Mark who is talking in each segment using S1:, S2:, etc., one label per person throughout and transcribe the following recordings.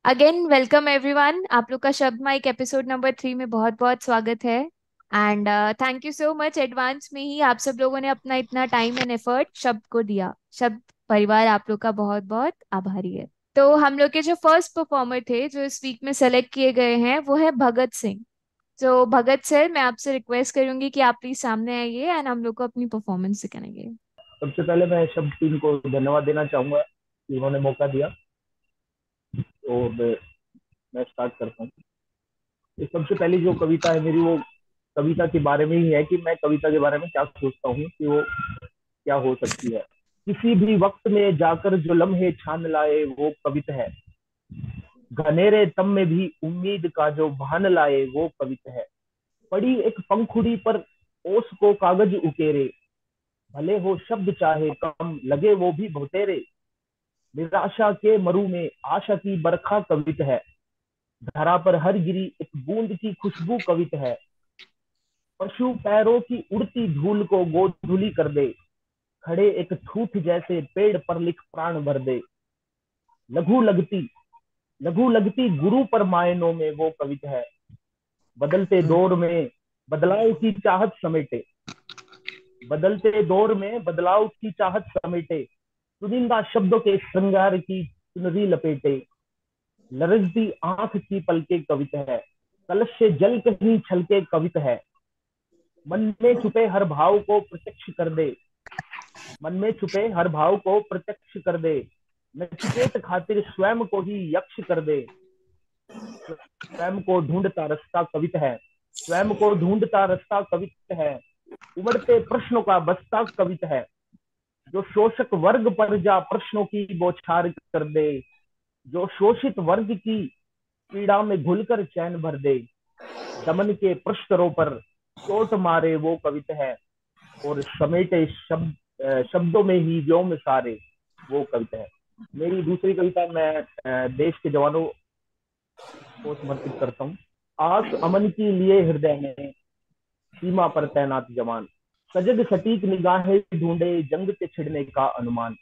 S1: Again welcome everyone. आप लोग का शब्द माइक एपिसोड नंबर 3 में बहुत बहुत स्वागत है। And thank you so much advance में ही आप सब लोगों ने अपना इतना टाइम एंड एफर्ट शब्द को दिया। शब्द परिवार आप लोग का बहुत बहुत आभारी है। तो हम लोग के जो फर्स्ट परफॉर्मर थे जो इस वीक में सेलेक्ट किए गए हैं वो है भगत सिंह। तो भगत सर, मैं आपसे रिक्वेस्ट करूंगी कि आप प्लीज सामने आइए एंड हम लोग को अपनी परफॉर्मेंस दिखाएंगे।
S2: सबसे पहले मैं शब्द टीम को धन्यवाद देना चाहूंगा कि उन्होंने मौका दिया। और मैं स्टार्ट करता हूँ। तो सबसे पहली जो कविता है मेरी, वो कविता के बारे में ही है कि मैं कविता के बारे में क्या सोचता हूँ कि वो क्या हो सकती है। किसी भी वक्त में जाकर जो लम्हे छान लाए वो कविता है। घनेरे तम में भी उम्मीद का जो बहान लाए वो कविता है। पड़ी एक पंखुड़ी पर ओस को कागज उकेरे, भले हो शब्द चाहे कम लगे वो भी बहुतेरे। निराशा के मरु में आशा की बरखा कवित है। धरा पर हर गिरी एक बूंद की खुशबू कवित है। पशु पैरों की उड़ती धूल को गोधूली कर दे, खड़े एक ठूठ जैसे पेड़ पर लिख प्राण भर दे। लघु लगती लघु लगती गुरु पर मायनों में वो कवित है। बदलते दौर में बदलाव की चाहत समेटे, बदलते दौर में बदलाव की चाहत समेटे। चुनिंदा शब्दों के श्रृंगार की चुनरी लपेटे। लरजती आंख की पलके कवित है। कलश से जल कहीं छलके कवित है। मन में छुपे हर भाव को प्रत्यक्ष कर दे, मन में छुपे हर भाव को प्रत्यक्ष कर दे। नचिकेत खातिर स्वयं को ही यक्ष कर दे। स्वयं को ढूंढता रास्ता कवित है, स्वयं को ढूंढता रास्ता कवित है। उमड़ते प्रश्नों का बस्ता कवित है। जो शोषक वर्ग पर जा प्रश्नों की बौछार कर दे, जो शोषित वर्ग की पीड़ा में घुलकर चैन भर दे। दमन के पृष्ठों पर चोट मारे वो कविता है। और समेटे शब्दों में ही व्योम सारे वो कविता है। मेरी दूसरी कविता मैं देश के जवानों को समर्पित करता हूँ। आस अमन के लिए हृदय में सीमा पर तैनात जवान, सजग सटीक निगाहें ढूंढे जंग के छिड़ने का अनुमान।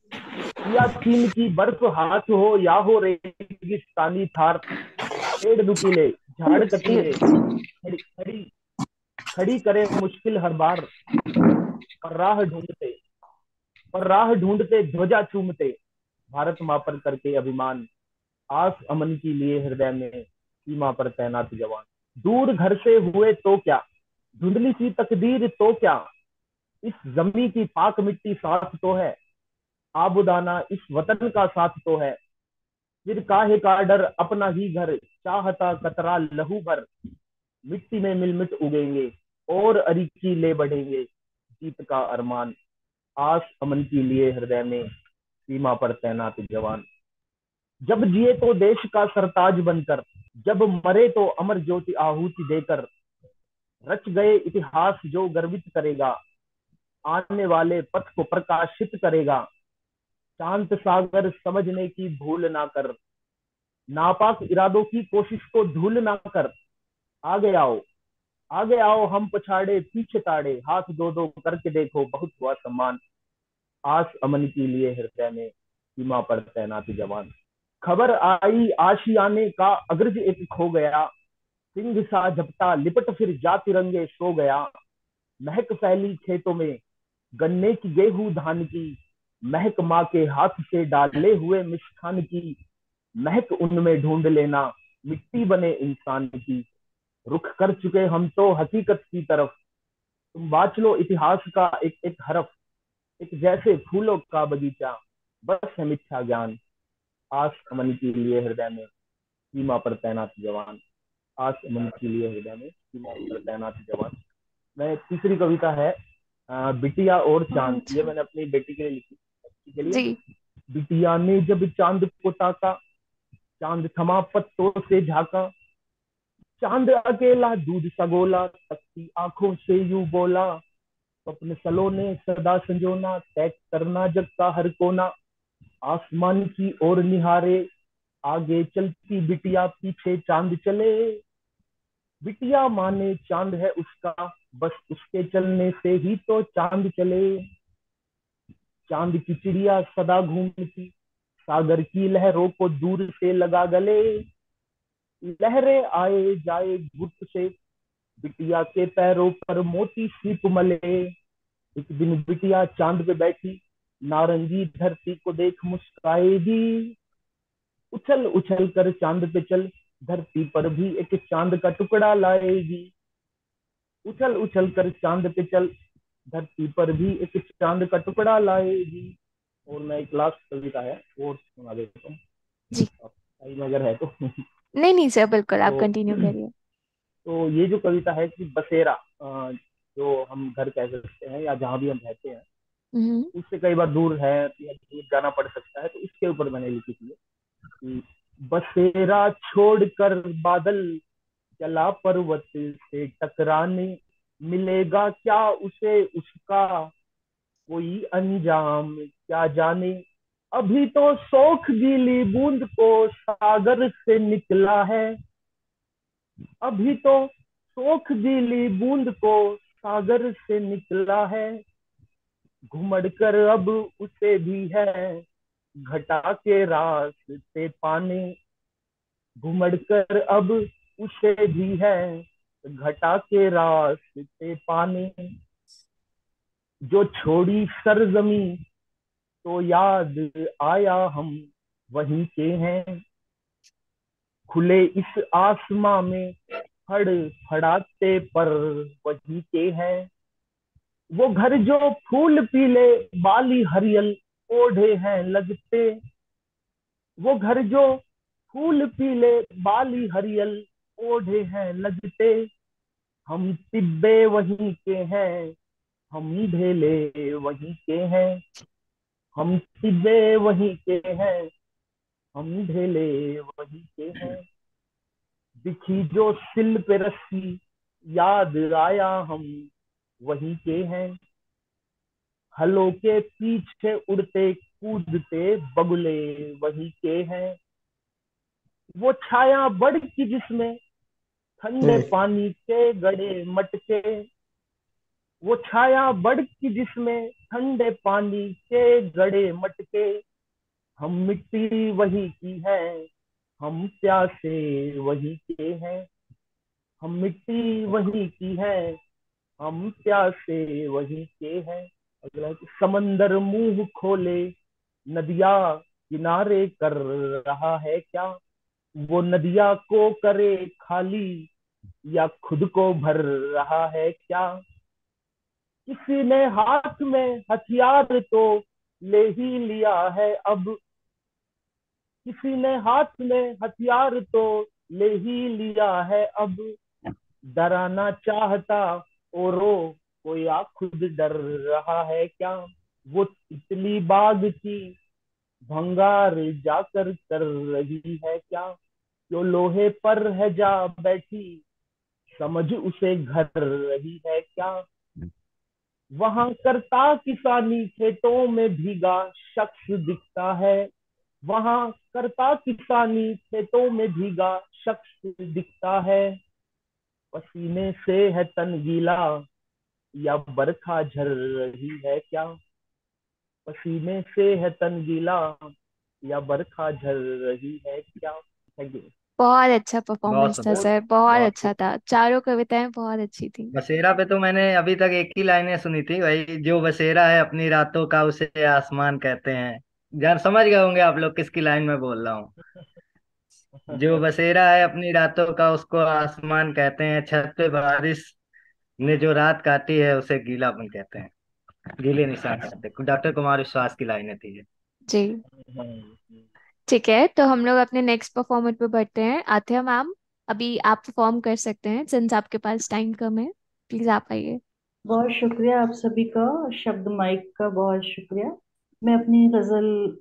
S2: सियाचिन की बर्फ हाथ हो या हो रेगिस्तानी थार, पेड़ नुकीले झाड़ कटीले खड़ी खड़ी खड़ी करे मुश्किल हर बार। पर राह ढूंढते पर राह ढूंढते ध्वजा चूमते, भारत माँ पर करके अभिमान। आस अमन की लिए हृदय में सीमा पर तैनात जवान। दूर घर से हुए तो क्या, धुंधली सी तकदीर तो क्या, इस जमी की पाक मिट्टी साथ तो है। आबुदाना इस वतन का साथ तो है। फिर काहे का डर अपना ही घर, चाहता कतरा लहू भर। मिट्टी में मिलमिट उगेंगे और अरिकी ले बढ़ेंगे, जीत का अरमान। आस अमन के लिए हृदय में सीमा पर तैनात जवान। जब जिए तो देश का सरताज बनकर, जब मरे तो अमर ज्योति आहुति देकर। रच गए इतिहास जो गर्वित करेगा, आने वाले पथ को प्रकाशित करेगा। शांत सागर समझने की भूल ना कर, नापाक इरादों की कोशिश को धूल ना कर। आगे आओ, आगे आओ हम पछाड़े पीछे ताड़े, हाथ दो दो करके देखो बहुत हुआ सम्मान। आस अमन के लिए हृदय में सीमा पर तैनात जवान। खबर आई आशियाने का अग्रज एक खो गया, सिंह सा झपटा लिपट फिर जा तिरंगे सो गया। महक फैली खेतों में गन्ने की गेहूं धान की, महक माँ के हाथ से डाले हुए मिष्ठान की। महक उनमें ढूंढ लेना मिट्टी बने इंसान की। रुख कर चुके हम तो हकीकत की तरफ, तुम बाँच लो इतिहास का एक एक हरफ। एक जैसे फूलों का बगीचा बस है मिथ्या ज्ञान। आस अमन के लिए हृदय में सीमा पर तैनात जवान। आस अमन के लिए हृदय में सीमा पर तैनात जवान। मैं तीसरी कविता है बिटिया और चांद। ये
S1: अच्छा।
S2: मैंने अपनी बेटी के लिए लिखी, बच्ची के लिए।
S1: जी।
S2: बिटिया ने जब चांद को ताका, चांद थमा पत्तों से झाका। चांद अकेला दूध सा गोला, तकती आंखों से यूं बोला। स्वप्न सलोने सदा संजोना, तय करना जग का हर कोना। आसमान की ओर निहारे, आगे चलती बिटिया पीछे चांद चले। बिटिया माने चांद है उसका, बस उसके चलने से ही तो चांद चले। चांद की चिड़िया सदा घूमती, सागर की लहरों को दूर से लगा गले, लहरें आए जाए गुट से, बिटिया के पैरों पर मोती सीप मले। एक दिन बिटिया चांद पे बैठी, नारंगी धरती को देख मुस्काएगी। उछल उछल कर चांद पे चल, धरती पर भी एक चांद का टुकड़ा लाएगी। उछल उछल कर चांद पे चल, धरती पर भी एक चांद का टुकड़ा लाएगी। और मैं एक लास्ट कविता है और सुना देता हूँ,
S1: जी।
S2: टाइम अगर है तो।
S1: नहीं नहीं सर, बिल्कुल आप
S2: तो
S1: कंटिन्यू करिए।
S2: तो ये जो कविता है कि बसेरा, जो हम घर कह सकते हैं या जहाँ भी हम रहते हैं,
S1: हम्म।
S2: उससे कई बार दूर है या दूर जाना पड़ सकता है, तो इसके ऊपर मैंने लिखी थी कि बसेरा छोड़कर बादल चला पर्वत से टकराने, मिलेगा क्या उसे उसका कोई अंजाम क्या जाने। अभी तो शोख गीली बूंद को सागर से निकला है, अभी तो शोख गीली बूंद को सागर से निकला है। घुमड़ कर अब उसे भी है घटा के रास्ते पाने, घुमड़ कर अब उसे भी है घटा के रास्ते पाने। जो छोड़ी सरजमी तो याद आया हम वहीं के हैं, खुले इस आसमां में फड़ फड़ाते पर वहीं के हैं। वो घर जो फूल पीले बाली हरियल ओढ़े हैं लगते, वो घर जो फूल पीले बाली हरियल ओढ़े हैं लगते। हम तिब्बे वहीं के हैं, हम ढेले वहीं के हैं, हम तिब्बे वहीं के हैं, हम ढेले वहीं के हैं। दिखी जो सिल पे रस्सी याद आया हम वहीं के हैं, हलों के पीछे उड़ते कूदते बगुले वहीं के हैं। वो छाया बढ़ की जिसमें ठंडे पानी के गड़े मटके, वो छाया बढ़ की जिसमें ठंडे पानी के गड़े मटके। हम मिट्टी वही की है, हम प्यासे वही के हैं, हम मिट्टी वही की है, हम प्यासे वही के हैं। अगला, समंदर मुंह खोले नदिया किनारे कर रहा है क्या, वो नदिया को करे खाली या खुद को भर रहा है क्या। किसी ने हाथ में हथियार तो ले ही लिया है अब, किसी ने हाथ में हथियार तो ले ही लिया है अब। डराना चाहता औरों को या खुद डर रहा है क्या। वो तितली बाग की भंगार जाकर कर रही है क्या, जो लोहे पर है जा बैठी समझ उसे घर रही है क्या। वहां करता किसानी खेतों में भीगा शख्स दिखता है, वहां करता किसानी खेतों में भीगा शख्स दिखता है। पसीने से है तन गीला या बरखा झर रही है क्या, पसीने से है तन गीला या बरखा झर रही है क्या। Thank you.
S1: बहुत अच्छा
S3: बहुत
S1: परफॉर्मेंस था
S3: सुंदर।
S2: और
S1: सर, बहुत
S3: बहुत
S1: अच्छा था, चारों कविताएं बहुत अच्छी थी।
S3: बसेरा पे तो मैंने अभी तक एक ही लाइनें सुनी थी भाई, जो बसेरा है अपनी रातों का उसे आसमान कहते हैं। जान समझ गए होंगे आप लोग किसकी लाइन में बोल रहा हूँ। जो बसेरा है अपनी रातों का उसको आसमान कहते हैं, छत पे बारिश ने जो रात काटी है उसे गीलापन कहते हैं, गीले निशान कहते हैं। डॉक्टर कुमार विश्वास की लाइनें थी ये।
S1: जी। ठीक है, तो हम लोग अपने नेक्स्ट परफॉर्मर पे बढ़ते हैं। आथ्या मैम, अभी आप परफॉर्म कर सकते हैं सिंस आपके पास टाइम कम है। प्लीज आप आइए।
S4: बहुत शुक्रिया आप सभी का, शब्द माइक का बहुत शुक्रिया। मैं अपनी गजल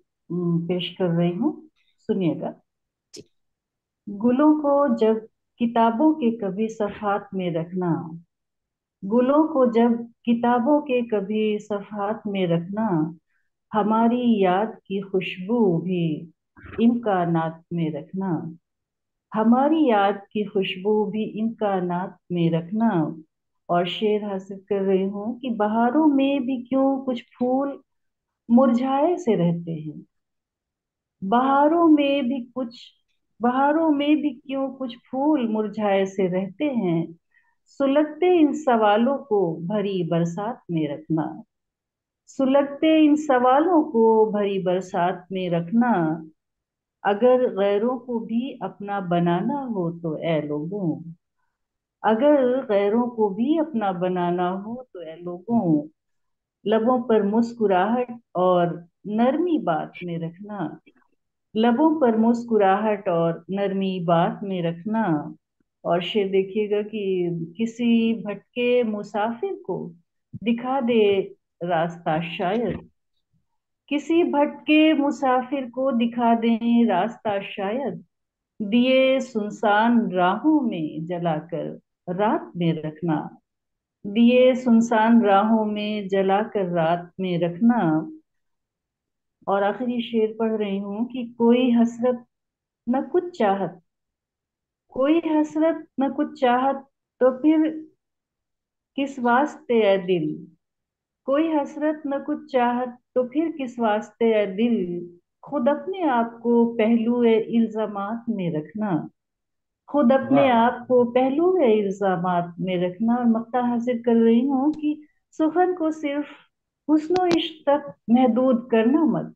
S4: पेश कर रही हूँ, सुनिएगा। गुलों को जब किताबों के कभी सफ़ात में रखना, गुलों को जब किताबों के कभी सफ़ात में रखना, हमारी याद की खुशबू भी इम्कानात में रखना, हमारी याद की खुशबू भी इम्कानात में रखना। और शेर हासिल कर रही हूँ कि बहारों में भी क्यों कुछ फूल मुरझाए से रहते हैं, बहारों में भी क्यों कुछ फूल मुरझाए से रहते हैं। सुलगते इन सवालों को भरी बरसात में रखना। सुलगते इन सवालों को भरी बरसात में रखना। अगर गैरों को भी अपना बनाना हो तो ऐ लोगों। अगर गैरों को भी अपना बनाना हो तो ऐ लोगों। लबों पर मुस्कुराहट और नरमी बात में रखना। लबों पर मुस्कुराहट और नरमी बात में रखना। और शेर देखिएगा कि किसी भटके मुसाफिर को दिखा दे रास्ता शायद। किसी भटके मुसाफिर को दिखा दे रास्ता शायद। दिए सुनसान राहों में जलाकर रात में रखना। दिए सुनसान राहों में जलाकर रात में रखना। और आखिरी शेर पढ़ रही हूं कि कोई हसरत न कुछ चाहत। कोई हसरत न कुछ चाहत तो फिर किस वास्ते है दिल। कोई हसरत न कुछ चाहत तो फिर किस वास्ते है दिल। खुद अपने आप को पहलू इल्जामात में रखना। खुद अपने
S3: वाह वाह।
S4: आप को पहलू इल्जामात में रखना। और मक्ता हासिल कर रही हूँ कि सुखन को सिर्फ हुस्नो इश्क तक महदूद करना मत।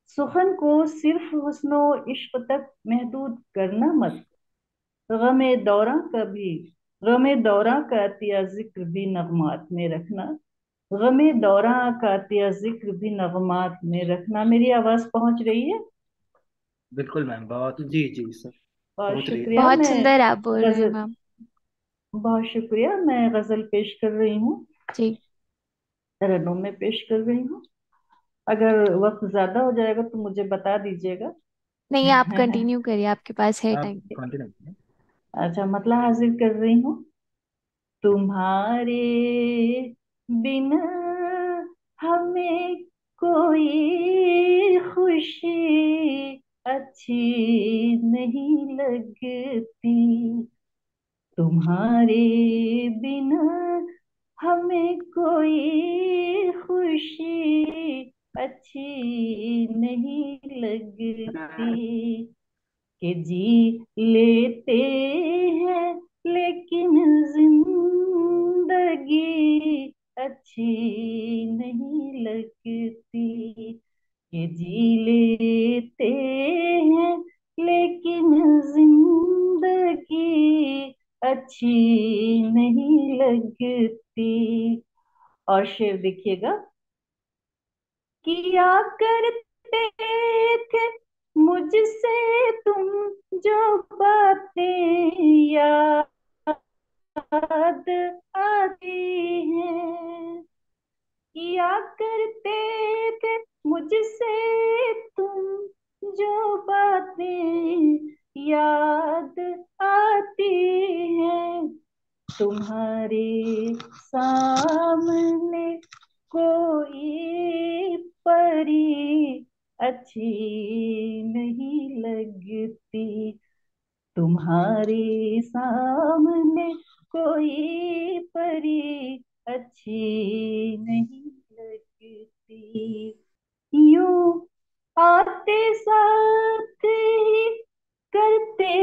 S4: सुखन को सिर्फ हुस्नो इश्क तक महदूद करना मत। गमे दौरा का भी गमे दौरा का अतिया जिक्र भी नगमात में रखना। गमे दौरा का अतिया जिक्र भी नगमात में रखना। मेरी आवाज पहुंच रही है?
S3: बिल्कुल मैम, बहुत।
S5: जी जी सर,
S4: बहुत
S5: पहुंच रही है।
S4: शुक्रिया।
S1: बहुत
S4: मैं
S1: सुंदर आप बोल रहे हैं
S4: गजल
S1: मैम।
S4: बहुत शुक्रिया। मैं गजल पेश कर रही हूँ,
S1: जी।
S4: तरन्नुम में पेश कर रही हूँ। अगर वक्त ज्यादा हो जाएगा तो मुझे बता दीजिएगा।
S1: नहीं, आप कंटिन्यू करिए, आपके पास है
S3: आप
S1: टाइम।
S3: कंटिन्यू कीजिए।
S4: अच्छा, मतलब हाजिर कर रही हूँ। तुम्हारे बिना हमें कोई खुशी अच्छी नहीं लगती। तुम्हारे बिना हमें कोई खुशी अच्छी नहीं लगती। कि जी लेते हैं लेकिन जिंदगी अच्छी नहीं लगती। कि जी लेते हैं लेकिन जिंदगी अच्छी नहीं लगती। और शेर देखिएगा। किया करते थे मुझसे तुम जो बातें याद आती हैं। किया करते थे मुझसे तुम जो बातें याद आती हैं। तुम्हारे सामने कोई परी अच्छी नहीं लगती। तुम्हारे सामने कोई परी अच्छी नहीं लगती। यूं आते साथ ही करते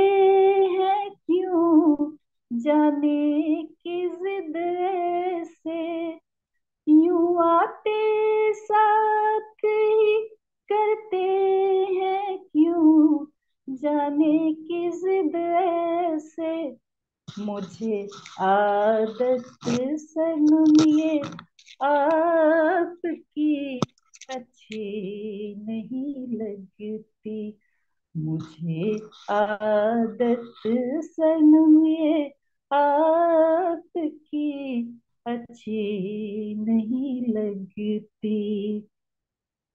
S4: हैं क्यों जाने की जिद ऐसे। यूं आते साथ ही करते हैं क्यों जाने की जिद ऐसे। मुझे आदत सनम ये आपकी अच्छी नहीं लगती। मुझे आदत सनम ये आपकी अच्छी नहीं लगती।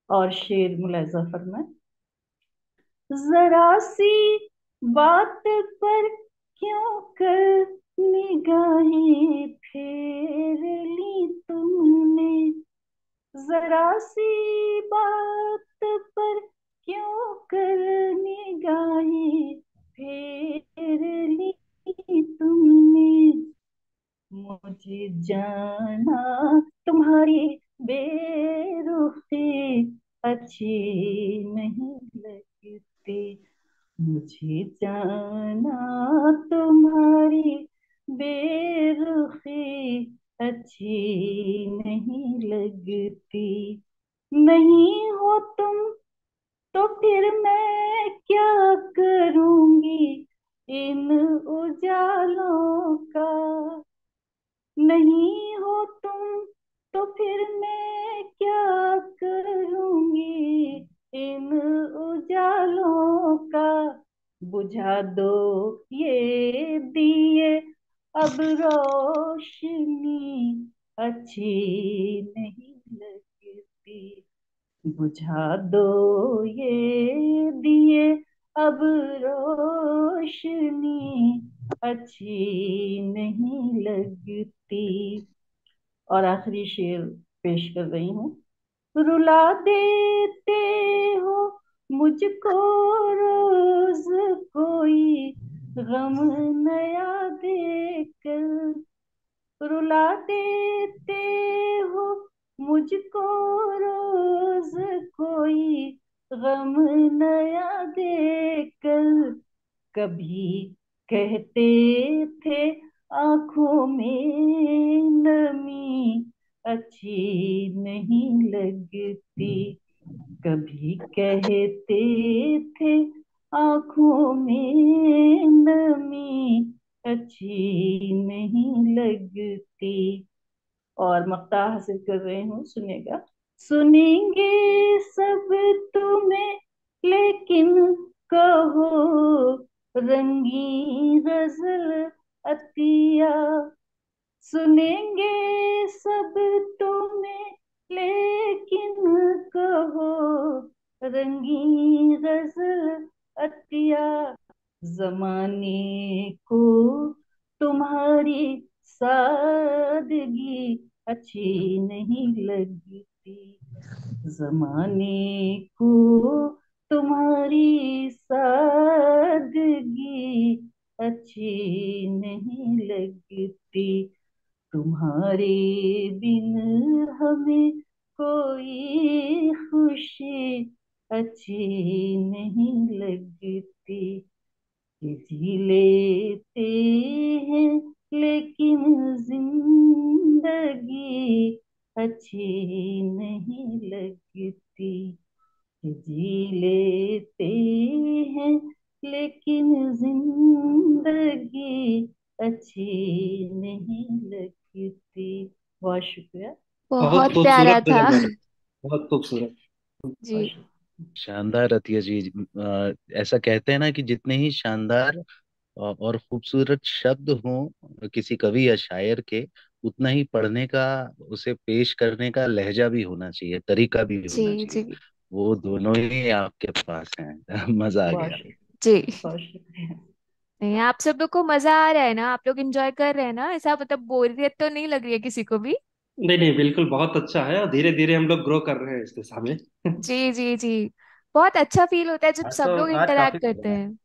S4: और शेर मुलाजा फरमाए। जरा सी बात पर क्यों कर निगाहें फेर ली तुमने। जरा सी बात पर क्यों कर निगाहें फेर ली तुमने। मुझे जाना तुम्हारी बेरुखी अच्छी नहीं लगती। मुझे जाना तुम्हारी बेरुखी अच्छी नहीं लगती। नहीं हो तुम तो फिर मैं क्या करूंगी इन उजालों का। नहीं हो तुम तो फिर मैं क्या करूंगी इन उजालों का। बुझा दो ये दिए अब रोशनी अच्छी नहीं लगती। बुझा दो ये दिए अब रोशनी अच्छी नहीं लगती। और आखिरी शेर पेश कर रही हूँ। रुला देते हो मुझको रोज कोई गम नया देकर। रुला देते हो मुझको रोज कोई गम नया देकर। कभी कहते थे आंखों में नमी अच्छी नहीं लगती। कभी कहते थे आंखों में नमी अच्छी नहीं लगती। और मक्ता हासिल कर रही हूँ, सुनेगा। सुनेंगे सब तुम्हें लेकिन कहो रंगी गजल अतिया। सुनेंगे सब तुम्हें लेकिन कहो रंगी गजल अतिया। जमाने को तुम्हारी सादगी अच्छी नहीं लगती। जमाने को तुम्हारी सादगी अच्छी नहीं लगती। तुम्हारे बिन हमें कोई खुशी अच्छी नहीं लगती। ये जी लेते हैं लेकिन जिंदगी अच्छी नहीं लगती। ये जी लेते हैं लेकिन जिंदगी अच्छी नहीं लगती। बहुत शुक्रिया।
S5: बहुत
S1: बहुत
S5: खूबसूरत
S1: प्यारा था।
S5: गजल मैडम, बहुत खूबसूरत।
S1: जी।
S4: बहुत शुक्रिया।
S6: शानदार अतिया जी। ऐसा कहते हैं ना कि जितने ही शानदार और खूबसूरत शब्द हों किसी कवि या शायर के, उतना ही पढ़ने का, उसे पेश करने का लहजा भी होना चाहिए, तरीका भी
S1: जी।
S6: होना चाहिए।
S1: जी।
S6: वो दोनों ही आपके पास हैं। मजा आ
S4: बहुत
S6: गया।
S4: शुक्रिया।
S1: जी।
S4: बहुत शुक्रिया।
S1: नहीं, आप सब लोग को मजा आ रहा है ना? आप लोग एंजॉय कर रहे हैं ना? ऐसा मतलब बोरियत तो नहीं लग रही है किसी को भी?
S5: नहीं नहीं, बिल्कुल बहुत अच्छा है, और धीरे धीरे हम लोग ग्रो कर रहे हैं इस दिशा में।
S1: जी। जी। जी। बहुत अच्छा फील होता है जब
S3: आज
S1: सब
S3: तो
S1: लोग
S3: आज काफी
S1: इंटरेक्ट
S3: बढ़
S1: करते
S3: रहा है।
S1: हैं।